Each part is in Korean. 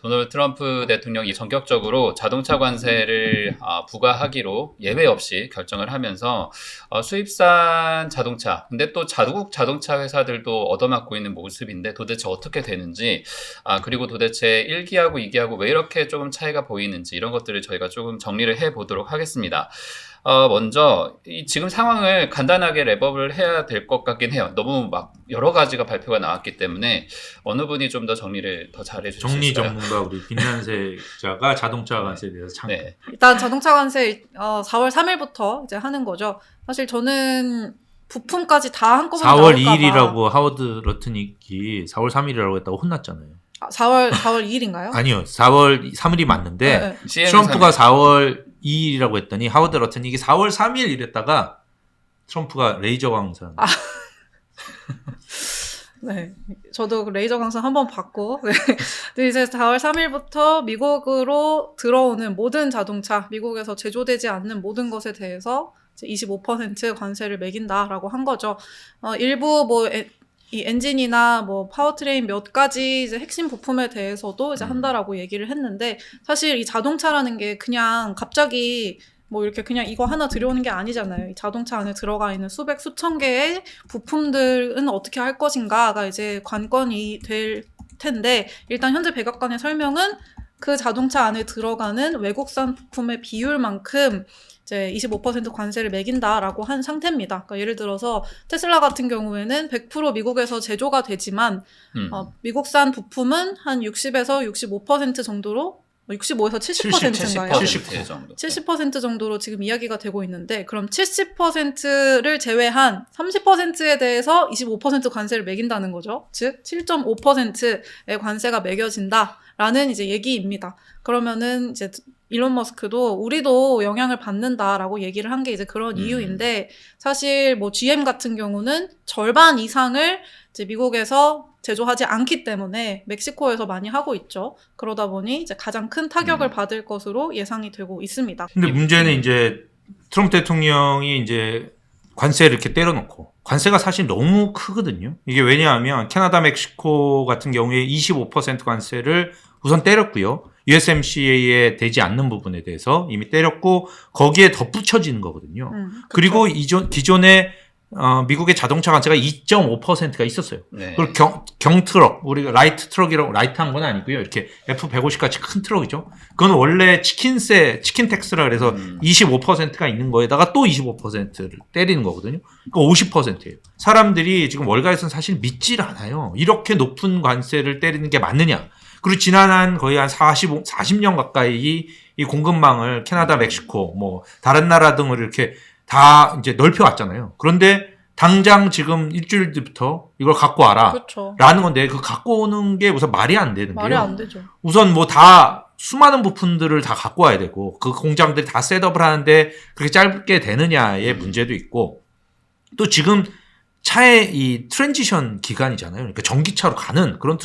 도널드 트럼프 대통령이 전격적으로 자동차 관세를 부과하기로 예외 없이 결정을 하면서 수입산 자동차, 근데 또 자국 자동차 회사들도 얻어맞고 있는 모습인데 도대체 어떻게 되는지, 그리고 도대체 1기하고 2기하고 왜 이렇게 조금 차이가 보이는지 이런 것들을 저희가 조금 정리를 해보도록 하겠습니다. 먼저 지금 상황을 간단하게 랩업을 해야 될 것 같긴 해요. 너무 막 여러 가지가 발표가 나왔기 때문에 어느 분이 좀 더 정리를 더 잘해 주실 수 정리 있을까요? 전문가 우리 빛난세 기자가 자동차 관세에 대해서 잠깐. 네. 일단 자동차 관세 4월 3일부터 이제 하는 거죠. 사실 저는 부품까지 다 한꺼번에 4월 나올까 봐. 2일이라고 하워드 러트닉이 4월 3일이라고 했다고 혼났잖아요. 4월 2일인가요? 아니요. 4월 3일이 맞는데 네, 네. CN 트럼프가 4월 2일이라고 했더니 하워드 러트닉이 4월 3일 이랬다가 트럼프가 레이저 광선. 네. 저도 그 레이저 광선 한번 봤고. 네. 근데 이제 4월 3일부터 미국으로 들어오는 모든 자동차, 미국에서 제조되지 않는 모든 것에 대해서 이제 25% 관세를 매긴다라고 한 거죠. 일부 뭐 이 엔진이나 뭐 파워트레인 몇 가지 이제 핵심 부품에 대해서도 이제 한다라고 얘기를 했는데, 사실 이 자동차라는 게 그냥 갑자기 뭐 이렇게 그냥 이거 하나 들여오는 게 아니잖아요. 이 자동차 안에 들어가 있는 수백 수천 개의 부품들은 어떻게 할 것인가가 이제 관건이 될 텐데, 일단 현재 백악관의 설명은 그 자동차 안에 들어가는 외국산 부품의 비율만큼 이제 25% 관세를 매긴다라고 한 상태입니다. 그러니까 예를 들어서 테슬라 같은 경우에는 100% 미국에서 제조가 되지만 미국산 부품은 한 60에서 65% 정도로, 65에서 70%인가요? 70% 정도. 70% 정도로 지금 이야기가 되고 있는데, 그럼 70%를 제외한 30%에 대해서 25% 관세를 매긴다는 거죠. 즉 7.5%의 관세가 매겨진다라는 이제 얘기입니다. 그러면은 이제 일론 머스크도 우리도 영향을 받는다라고 얘기를 한 게 이제 그런 이유인데, 사실 뭐 GM 같은 경우는 절반 이상을 이제 미국에서 제조하지 않기 때문에 멕시코에서 많이 하고 있죠. 그러다 보니 이제 가장 큰 타격을 받을 것으로 예상이 되고 있습니다. 근데 문제는 이제 트럼프 대통령이 이제 관세를 이렇게 때려놓고, 관세가 사실 너무 크거든요. 이게 왜냐하면 캐나다, 멕시코 같은 경우에 25% 관세를 우선 때렸고요. USMCA에 되지 않는 부분에 대해서 이미 때렸고, 거기에 덧붙여지는 거거든요. 그리고 기존에 미국의 자동차 관세가 2.5%가 있었어요. 네. 그리고 경트럭, 우리가 라이트 트럭이라고, 라이트한 건 아니고요. 이렇게 F150같이 큰 트럭이죠. 그건 원래 치킨 텍스라 그래서 25%가 있는 거에다가 또 25%를 때리는 거거든요. 그러니까 50%예요. 사람들이 지금 월가에서는 사실 믿질 않아요. 이렇게 높은 관세를 때리는 게 맞느냐. 그리고 지난 한 거의 한 40년 가까이 이 공급망을 캐나다, 멕시코, 뭐 다른 나라 등을 이렇게 다 이제 넓혀왔잖아요. 그런데 당장 지금 일주일 뒤부터 이걸 갖고 와라. 그렇죠. 라는 건데, 그 갖고 오는 게 우선 말이 안 되는 말이 게요. 안 되죠. 우선 뭐 다 수많은 부품들을 다 갖고 와야 되고, 그 공장들이 다 셋업을 하는데 그렇게 짧게 되느냐의 문제도 있고, 또 지금 차의 이 트랜지션 기간이잖아요. 그러니까 전기차로 가는 그런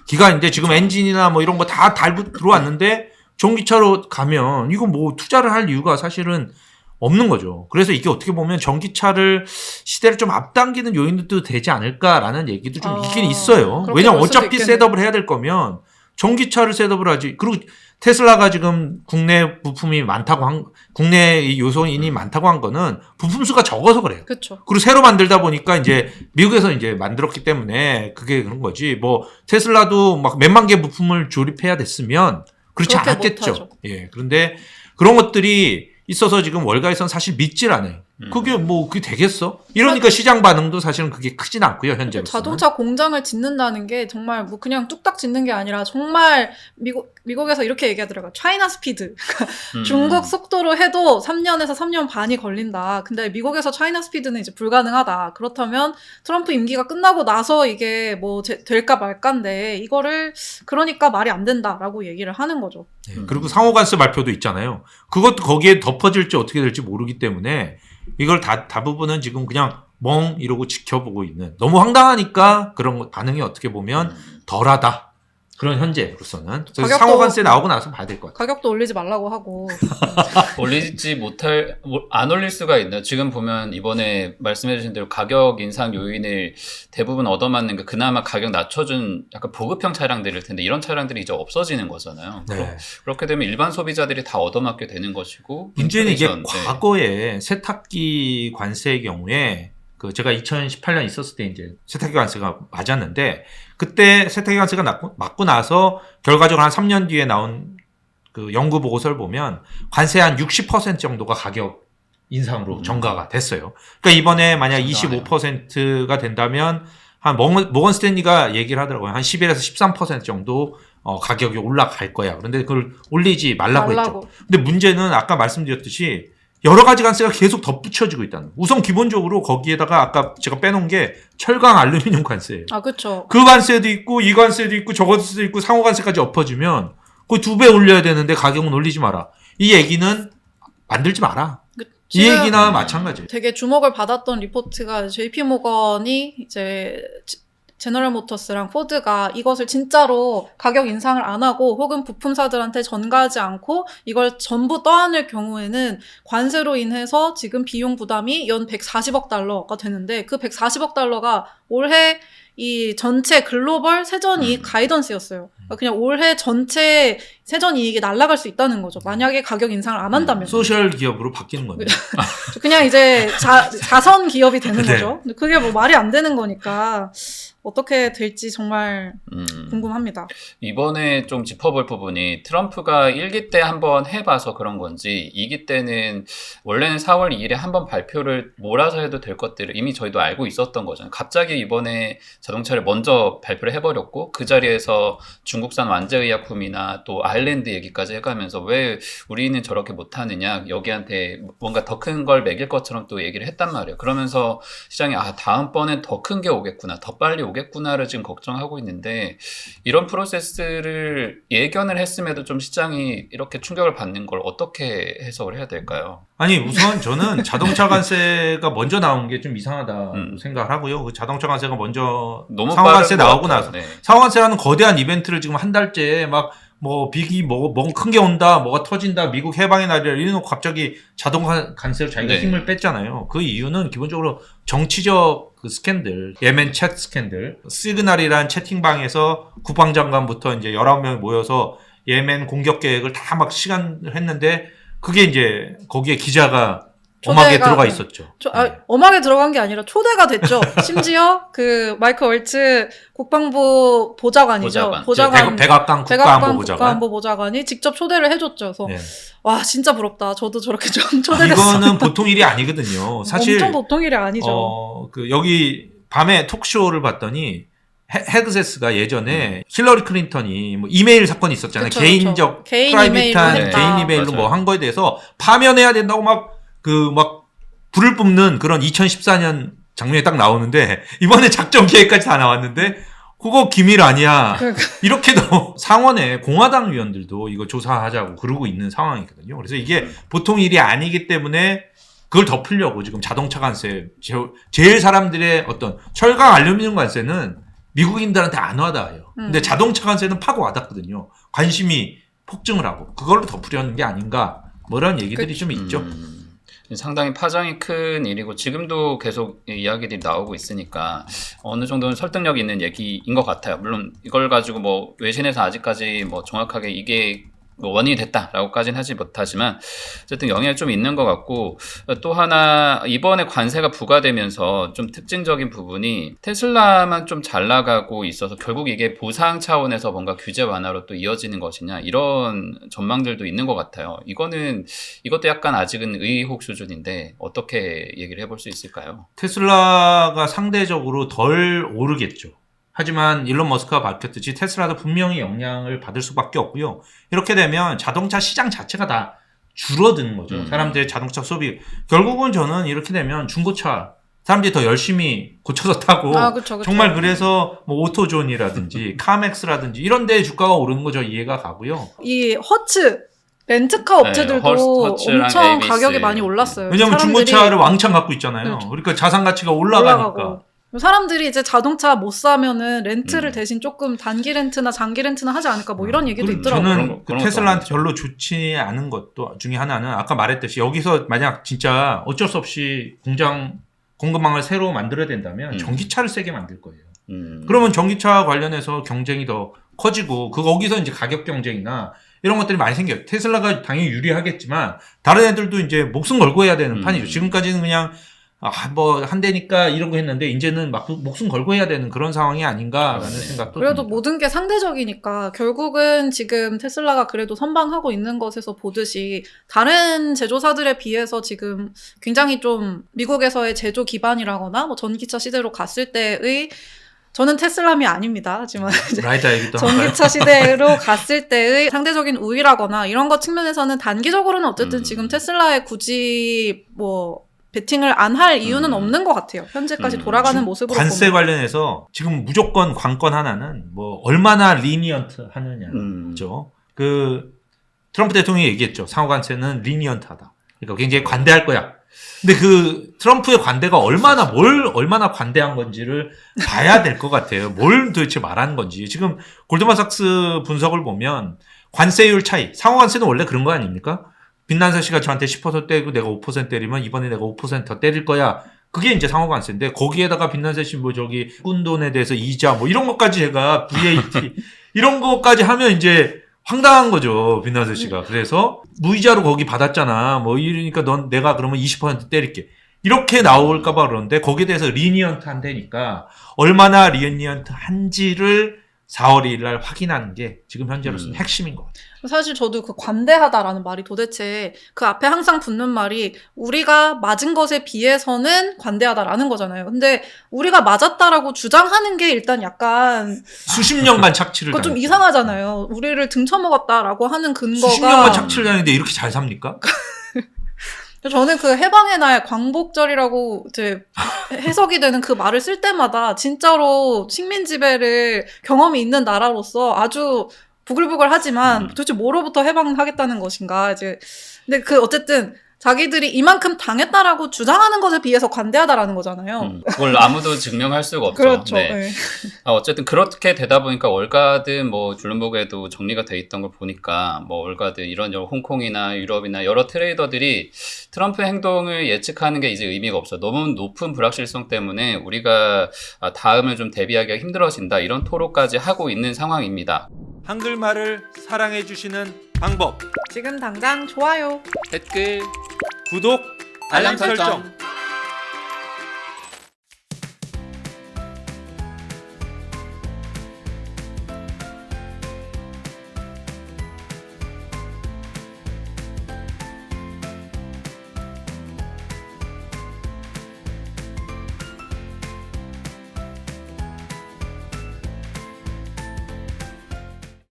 기간인데, 지금 엔진이나 뭐 이런 거 다 달고 들어왔는데 전기차로 가면 이거 뭐 투자를 할 이유가 사실은 없는 거죠. 그래서 이게 어떻게 보면 전기차를 시대를 좀 앞당기는 요인도 되지 않을까라는 얘기도 좀 있긴 있어요. 그렇게 왜냐면 볼 수도 어차피 있겠네요. 셋업을 해야 될 거면 전기차를 셋업을 하지. 그리고 테슬라가 지금 국내 부품이 많다고 국내 요소인이 많다고 한 거는 부품 수가 적어서 그래요. 그렇죠. 그리고 새로 만들다 보니까 이제 미국에서 이제 만들었기 때문에 그게 그런 거지. 뭐 테슬라도 막 몇만 개 부품을 조립해야 됐으면 그렇지 그렇게 않았겠죠. 못하죠. 예. 그런데 그런 것들이 있어서 지금 월가에서는 사실 믿질 않아요. 그게 뭐 그게 되겠어? 이러니까 시장 반응도 사실은 그게 크진 않고요, 현재로서는. 자동차 공장을 짓는다는 게 정말 뭐 그냥 뚝딱 짓는 게 아니라 정말 미국에서 이렇게 얘기하더라고요. 차이나 스피드. 중국 속도로 해도 3년에서 3년 반이 걸린다. 근데 미국에서 차이나 스피드는 이제 불가능하다. 그렇다면 트럼프 임기가 끝나고 나서 이게 뭐 될까 말까인데, 이거를 그러니까 말이 안 된다라고 얘기를 하는 거죠. 네, 그리고 상호관세 발표도 있잖아요. 그것도 거기에 덮어질지 어떻게 될지 모르기 때문에 이걸 대부분은 지금 그냥 이러고 지켜보고 있는, 너무 황당하니까 그런 반응이 어떻게 보면 덜하다. 그런 현재로서는. 그래서 가격도- 상호관세 나오고 나서 봐야 될 것 같아요. 가격도 올리지 말라고 하고. 안 올릴 수가 있나요? 지금 보면 이번에 말씀해주신 대로 가격 인상 요인을 대부분 얻어맞는 게 그나마 가격 낮춰준 약간 보급형 차량들일 텐데 이런 차량들이 이제 없어지는 거잖아요. 네. 그렇게 되면 일반 소비자들이 다 얻어맞게 되는 것이고. 문제는 이게 인플레이션, 네. 과거에 세탁기 관세의 경우에 그 제가 2018년 있었을 때 이제 세탁기 관세가 맞았는데 그때 세탁기 관세가 맞고 나서 결과적으로 한 3년 뒤에 나온 그 연구 보고서를 보면 관세 한 60% 정도가 가격 인상으로 전가가 됐어요. 그러니까 이번에 만약 25%가 된다면 한 모건 스탠리가 얘기를 하더라고요. 한 11에서 13% 정도 가격이 올라갈 거야. 그런데 그걸 올리지 말라고 했죠. 근데 문제는 아까 말씀드렸듯이 여러 가지 관세가 계속 덧붙여지고 있다는. 우선 기본적으로 거기에다가 아까 제가 빼놓은 게 철강 알루미늄 관세예요. 아, 그렇죠. 그 관세도 있고 이 관세도 있고 저 관세도 있고 상호 관세까지 엎어지면 거의 2배 올려야 되는데 가격은 올리지 마라. 이 얘기는 만들지 마라. 이 얘기나 마찬가지예요. 되게 주목을 받았던 리포트가 JP모건이 이제 제너럴 모터스랑 포드가 이것을 진짜로 가격 인상을 안 하고 혹은 부품사들한테 전가하지 않고 이걸 전부 떠안을 경우에는 관세로 인해서 지금 비용 부담이 연 140억 달러가 되는데 그 140억 달러가 올해 이 전체 글로벌 세전이익 가이던스였어요. 그러니까 그냥 올해 전체 세전이익이 날아갈 수 있다는 거죠. 만약에 가격 인상을 안 한다면. 소셜 기업으로 바뀌는 건데. 그냥 이제 자선 기업이 되는 네. 거죠. 근데 그게 뭐 말이 안 되는 거니까 어떻게 될지 정말 궁금합니다. 이번에 좀 짚어볼 부분이 트럼프가 1기 때 한번 해봐서 그런 건지 2기 때는 원래는 4월 2일에 한번 발표를 몰아서 해도 될 것들을 이미 저희도 알고 있었던 거잖아요. 갑자기 이번에 자동차를 먼저 발표를 해버렸고 그 자리에서 중국산 완제의약품이나 또 아일랜드 얘기까지 해가면서 왜 우리는 저렇게 못하느냐 여기한테 뭔가 더 큰 걸 먹일 것처럼 또 얘기를 했단 말이에요. 그러면서 시장이 다음번엔 더 큰 게 오겠구나 더 빨리 오겠구나를 지금 걱정하고 있는데 이런 프로세스를 예견을 했음에도 좀 시장이 이렇게 충격을 받는 걸 어떻게 해석을 해야 될까요? 아니 우선 저는 자동차 관세가 먼저 나온 게 좀 이상하다고 생각을 하고요. 그 자동차 관세가 먼저 너무 상호 관세 빠른 것 나오고 같아요. 나서 네. 상호 관세라는 거대한 이벤트를 지금 한 달째 막 뭐 빅이 뭐 큰 게 온다, 뭐가 터진다, 미국 해방의 날이라 이래놓고 갑자기 자동차 관세로 자기가 네. 힘을 뺐잖아요. 그 이유는 기본적으로 정치적 그 스캔들, 예멘 챗 스캔들, 시그널이란 채팅방에서 국방장관부터 이제 19명 모여서 예멘 공격 계획을 다 막 시간을 했는데 그게 이제 거기에 기자가 엄하게 들어가 있었죠. 엄하게 들어간 게 아니라 초대가 됐죠. 심지어 그 마이크 월츠 국방부 보좌관이죠. 백악관 국방부 보좌관이 직접 초대를 해줬죠. 그래서 네. 와 진짜 부럽다. 저도 저렇게 좀 초대됐어. 이거는 보통 일이 아니거든요. 사실 엄청 보통 일이 아니죠. 그 여기 밤에 톡쇼를 봤더니 헤그세스가 예전에 힐러리 클린턴이 뭐 이메일 사건이 있었잖아요. 그쵸, 개인적 개인 프라이빗한 이메일로 했다. 개인 이메일로 맞아요. 뭐 한 거에 대해서 파면해야 된다고 막 불을 뿜는 그런 2014년 장면이 딱 나오는데 이번에 작전 계획까지 다 나왔는데 그거 기밀 아니야. 이렇게도 상원에 공화당 의원들도 이거 조사하자고 그러고 있는 상황이거든요. 그래서 이게 보통 일이 아니기 때문에 그걸 덮으려고 지금 자동차 관세 제일 사람들의 어떤 철강 알루미늄 관세는 미국인들한테 안 와닿아요. 근데 자동차 관세는 파고 와닿거든요. 관심이 폭증을 하고 그걸로 덮으려는 게 아닌가 뭐 이런 얘기들이 좀 있죠. 상당히 파장이 큰 일이고 지금도 계속 이야기들이 나오고 있으니까 어느 정도는 설득력 있는 얘기인 것 같아요. 물론 이걸 가지고 뭐 외신에서 아직까지 뭐 정확하게 이게 뭐 원인이 됐다라고까지는 하지 못하지만 어쨌든 영향이 좀 있는 것 같고 또 하나 이번에 관세가 부과되면서 좀 특징적인 부분이 테슬라만 좀 잘 나가고 있어서 결국 이게 보상 차원에서 뭔가 규제 완화로 또 이어지는 것이냐 이런 전망들도 있는 것 같아요. 이것도 약간 아직은 의혹 수준인데 어떻게 얘기를 해볼 수 있을까요? 테슬라가 상대적으로 덜 오르겠죠. 하지만 일론 머스크가 밝혔듯이 테슬라도 분명히 영향을 받을 수밖에 없고요. 이렇게 되면 자동차 시장 자체가 다 줄어드는 거죠. 사람들의 자동차 소비. 결국은 저는 이렇게 되면 중고차 사람들이 더 열심히 고쳐서 타고 그쵸. 정말 그래서 뭐 오토존이라든지 카맥스라든지 이런 데 주가가 오르는 거 저 이해가 가고요. 이 허츠 렌트카 업체들도 허츠랑 엄청 ABS. 가격이 많이 올랐어요. 왜냐하면 사람들이 중고차를 왕창 갖고 있잖아요. 그렇죠. 그러니까 자산 가치가 올라가니까. 사람들이 이제 자동차 못 사면은 렌트를 대신 조금 단기 렌트나 장기 렌트나 하지 않을까 뭐 이런 얘기도 있더라고요. 저는 그 테슬라한테 별로 좋지 않은 것도 중에 하나는 아까 말했듯이 여기서 만약 진짜 어쩔 수 없이 공장 공급망을 새로 만들어야 된다면 전기차를 세게 만들 거예요. 그러면 전기차 관련해서 경쟁이 더 커지고 거기서 이제 가격 경쟁이나 이런 것들이 많이 생겨요. 테슬라가 당연히 유리하겠지만 다른 애들도 이제 목숨 걸고 해야 되는 판이죠. 지금까지는 그냥 뭐 한 대니까 이러고 했는데 이제는 막 목숨 걸고 해야 되는 그런 상황이 아닌가라는 생각도 그래도 듭니다. 모든 게 상대적이니까 결국은 지금 테슬라가 그래도 선방하고 있는 것에서 보듯이 다른 제조사들에 비해서 지금 굉장히 좀 미국에서의 제조 기반이라거나 뭐 전기차 시대로 갔을 때의 저는 테슬라미 아닙니다. 하지만 이제 라이다 얘기도 전기차 시대로 갔을 때의 상대적인 우위라거나 이런 것 측면에서는 단기적으로는 어쨌든 지금 테슬라에 굳이 뭐 베팅을 안 할 이유는 없는 것 같아요. 현재까지 돌아가는 모습으로 관세 보면. 관련해서 지금 무조건 관건 하나는 뭐 얼마나 리니언트 하느냐죠. 그 트럼프 대통령이 얘기했죠. 상호 관세는 리니언트하다. 그러니까 굉장히 관대할 거야. 근데 그 트럼프의 관대가 얼마나 관대한 건지를 봐야 될 것 같아요. 뭘 도대체 말하는 건지. 지금 골드만삭스 분석을 보면 관세율 차이, 상호 관세는 원래 그런 거 아닙니까? 빈난사 씨가 저한테 10% 때리고 내가 5% 때리면 이번에 내가 5% 때릴 거야. 그게 이제 상호 관세인데 거기에다가 빈난사 씨 뭐 저기 꾼돈에 대해서 이자 뭐 이런 것까지 제가 VAT 이런 것까지 하면 이제 황당한 거죠. 빈난사 씨가. 그래서 무이자로 거기 받았잖아. 뭐 이러니까 내가 그러면 20% 때릴게. 이렇게 나올까 봐 그러는데 거기에 대해서 리니언트 한다니까 얼마나 리니언트 한지를 4월 2일 날 확인하는 게 지금 현재로서는 핵심인 것 같아요. 사실 저도 그 관대하다라는 말이 도대체 그 앞에 항상 붙는 말이 우리가 맞은 것에 비해서는 관대하다라는 거잖아요. 근데 우리가 맞았다라고 주장하는 게 일단 약간 수십 년간 착취를 그거 좀 당했죠. 이상하잖아요. 우리를 등쳐먹었다라고 하는 근거가 수십 년간 착취를 당했는데 이렇게 잘 삽니까? 저는 그 해방의 날 광복절이라고 이제 해석이 되는 그 말을 쓸 때마다 진짜로 식민 지배를 경험이 있는 나라로서 아주 부글부글하지만 도대체 뭐로부터 해방하겠다는 것인가 이제 근데 그 어쨌든 자기들이 이만큼 당했다라고 주장하는 것에 비해서 관대하다라는 거잖아요. 그걸 아무도 증명할 수가 없죠. 그렇죠. 네. 네. 어쨌든 그렇게 되다 보니까 월가든 뭐 블룸버그에도 정리가 돼 있던 걸 보니까 뭐 월가든 이런 홍콩이나 유럽이나 여러 트레이더들이 트럼프의 행동을 예측하는 게 이제 의미가 없어. 너무 높은 불확실성 때문에 우리가 다음을 좀 대비하기가 힘들어진다. 이런 토로까지 하고 있는 상황입니다. 한글말을 사랑해주시는 방법. 지금 당장 좋아요. 댓글, 구독, 알람 설정.